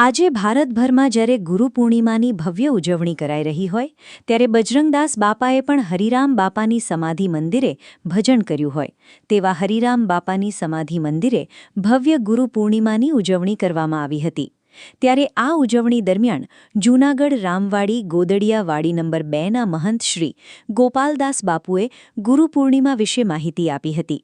આજે ભારતભરમાં જ્યારે ગુરુ પૂર્ણિમાની ભવ્ય ઉજવણી કરાઈ રહી હોય ત્યારે બજરંગદાસ બાપાએ પણ હરિરામ બાપાની સમાધિ મંદિરે ભજન કર્યું હોય તેવા હરિરામ બાપાની સમાધિ મંદિરે ભવ્ય ગુરુ પૂર્ણિમાની ઉજવણી કરવામાં આવી હતી। ત્યારે આ ઉજવણી દરમિયાન જૂનાગઢ રામવાડી ગોદડિયા વાડી નંબર 2ના મહંત શ્રી ગોપાલદાસ બાપુએ ગુરુ પૂર્ણિમા વિશે માહિતી આપી હતી।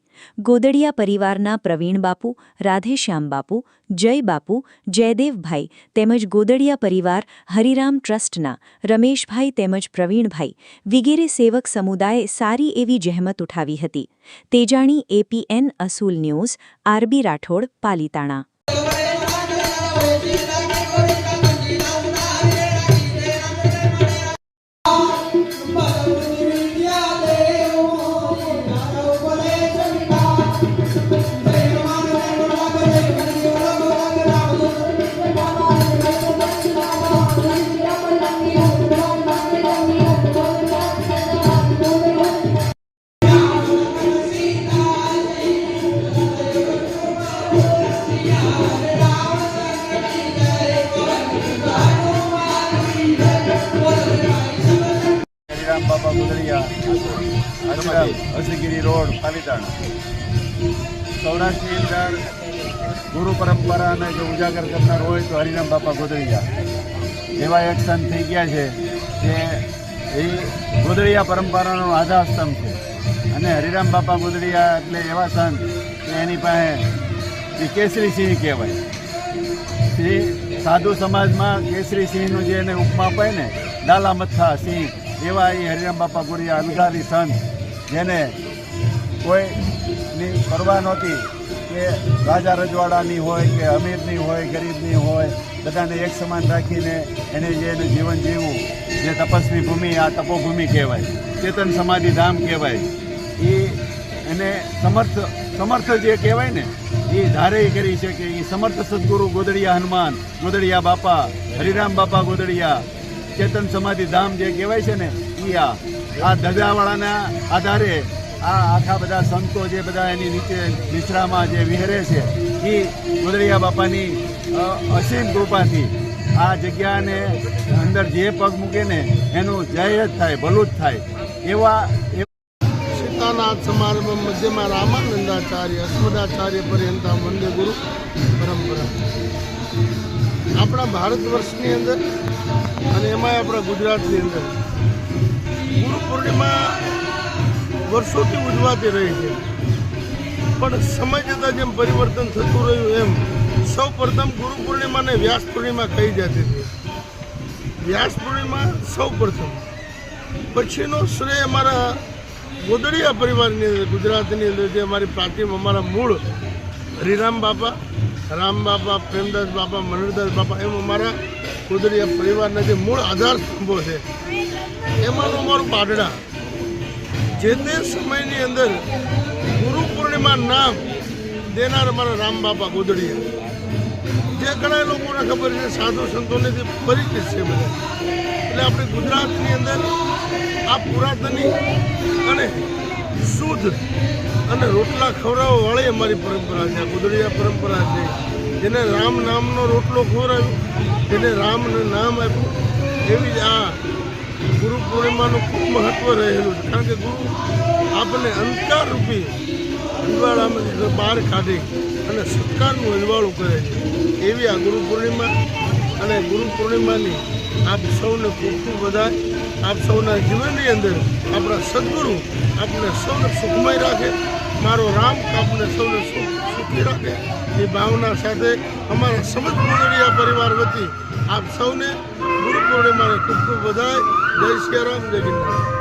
ગોદડિયા પરિવારના પ્રવીણ બાપુ, રાધેશ્યામ બાપુ, જય બાપુ, જયદેવભાઈ તેમજ ગોદડિયા પરિવાર હરિરામ ટ્રસ્ટના રમેશભાઈ તેમજ પ્રવીણભાઈ વિગેરે સેવક સમુદાયે સારી એવી જહેમત ઉઠાવી હતી। તેજાણી APN અસૂલ news, RB Rathod, Palitana. Hariram Bapa Gudadiya Harsigiri road Palitana. Saurashtra अंदर गुरु परंपरा ने जो उजागर करनार होय तो हरिराम बापा गुदड़िया एवा एक संत थई गया छे के ए गुदड़िया परंपरानो आधार स्तंभ छे अने हरिराम बापा गुदड़िया एटले एवा संत के एनी पासे केसरी सिंह कहेवाय। साधु समाज में केसरी सिंह जे उपमा अपाय ने डाला मत्था सिंह एवा हरिराम बापा गुदड़िया अलगारी संत जेने कोई परवाह नहोती के राजा रजवाड़ानी होय के अमीरनी होय गरीबनी होय बधाने एक समान राखीने एने जे जीवन जीवવું जे तपस्वी भूमि आ तपोभूमि कहेवाय, चेतन समाधि धाम कहेवाय। एने समर्थ जे कहेवाय ने ये धारे करी छे के समर्थ सद्गुरु गोदड़िया हनुमान, गोदड़िया बापा, हरिराम बापा गोदड़िया, चेतन समाधि धाम जे कहेवाय छे ने ई आ धजावाळाना आधारे आ आखा बधा संतो जे बधा एनी नीचे निचरामां जे विहरे छे ई गोदड़िया बापानी असीम कृपाथी आ जग्याने अंदर जे पग मूके ने एनुं जय ज थाय, भલું જ थाय। एवा सीतानाथ समारंभ मध्यमा रामानंदाचार्य अस्मदाचार्य पर्यंता वंदे गुरु परंपरा। अपना भारतवर्षनी अंदर अने एमांय अपना गुजरातनी अंदर गुरु पूर्णिमा वर्षोथी उजवाती रही है, पण समय जता जेम परिवर्तन थतुं रह्युं एम सौ प्रथम गुरु पूर्णिमा ने व्यास पूर्णिमा कही जाती थी। व्यास पूर्णिमा सौ प्रथम पछीनो श्रेय अमारा गोदड़िया परिवार गुजरातनी अंदर जे अमारी प्राचीन अमारा मूळ हरिराम बापा, राम बापा, प्रेमदास बापा, मनोहरदास बापा एम अमारा गोदड़िया परिवारना जे मूळ आधार स्तंभो छे एमानुं अमारुं पाटड़ा। जे ते समयनी अंदर गुरु पूर्णिमा नाम देनार अमारा राम बापा गोदड़िया जे घणा लोकोने खबर है, साधु संतोने परिचित है बधा। એટલે આપણે ગુજરાતની અંદર આ પુરાતની અને શુદ્ધ અને રોટલા ખવડાવવાળી અમારી પરંપરા છે, ગુદડિયા પરંપરા છે। જેને રામ નામનો રોટલો ખવડાવ્યો, જેને રામને નામ આપ્યું, એવી જ આ ગુરુ પૂર્ણિમાનું ખૂબ મહત્વ રહેલું છે। કારણ કે ગુરુ આપણને અંધકાર રૂપી અજવાળામાંથી બહાર કાઢી અને સત્કારનું અજવાળું કરે છે। એવી આ ગુરુ પૂર્ણિમા અને ગુરુ પૂર્ણિમાની આપ સૌને ખૂબ ખૂબ બધાય। આપ સૌના જીવનની અંદર આપણા સદગુરુ આપને સૌને સુખમય રાખે, મારો રામ આપને સૌને સુખી રાખે એ ભાવના સાથે અમારા સમસ્ત ગુદડિયા પરિવાર વતી આપ સૌને ગુરુ પૂર્ણિમાને ખૂબ ખૂબ બધાય। જય શ્રી રામ, જય ગિરનાર।